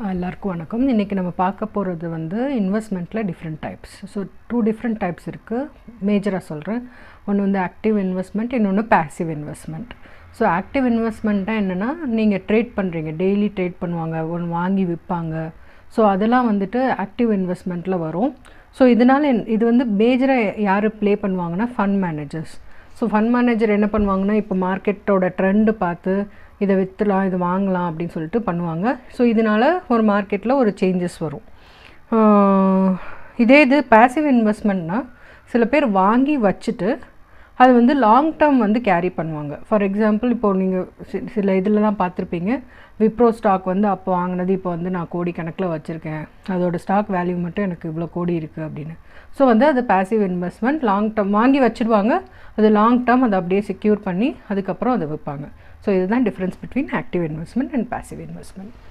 எல்லாருக்கும் வணக்கம். இன்றைக்கி நம்ம பார்க்க போகிறது வந்து இன்வெஸ்ட்மெண்ட்டில் different types. So 2 different types இருக்குது. மேஜராக சொல்கிறேன். ஒன்று வந்து ஆக்டிவ் இன்வெஸ்ட்மெண்ட், இன்னொன்று பேசிவ் இன்வெஸ்ட்மெண்ட். ஸோ ஆக்டிவ் இன்வெஸ்ட்மெண்ட்டாக என்னென்னா, நீங்கள் ட்ரேட் பண்ணுறீங்க, டெய்லி ட்ரேட் பண்ணுவாங்க, ஒன்று வாங்கி விற்பாங்க. ஸோ அதெல்லாம் வந்துட்டு ஆக்டிவ் இன்வெஸ்ட்மெண்ட்டில் வரும். ஸோ இதனால் இது வந்து மேஜராக யார் ப்ளே பண்ணுவாங்கன்னா fund managers. So fund manager என்ன பண்ணுவாங்கன்னா, இப்போ மார்க்கெட்டோட ட்ரெண்டு பார்த்து இதை விற்றுலாம், இது வாங்கலாம் அப்படின்னு சொல்லிட்டு பண்ணுவாங்க. ஸோ இதனால் ஒரு மார்க்கெட்டில் ஒரு சேஞ்சஸ் வரும். இது பேசிவ் இன்வெஸ்ட்மெண்ட்னால் சில பேர் வாங்கி வச்சுட்டு அது வந்து லாங் டேர்ம் வந்து கேரி பண்ணுவாங்க. ஃபார் எக்ஸாம்பிள், இப்போது நீங்கள் சில இதிலலாம் பார்த்துருப்பீங்க, விப்ரோ ஸ்டாக் வந்து அப்போ வாங்கினது இப்போ வந்து நான் கோடி கணக்கில் வச்சுருக்கேன், அதோட ஸ்டாக் வேல்யூ மட்டும் எனக்கு இவ்வளோ கோடி இருக்குது அப்படின்னு. ஸோ வந்து அது பேசிவ் இன்வெஸ்ட்மெண்ட். லாங் டேர்ம் வாங்கி வச்சுடுவாங்க, அது லாங் டேர்ம் அதை அப்படியே செக்யூர் பண்ணி அதுக்கப்புறம் அதை விற்பாங்க. ஸோ இதுதான் difference between active investment and passive investment.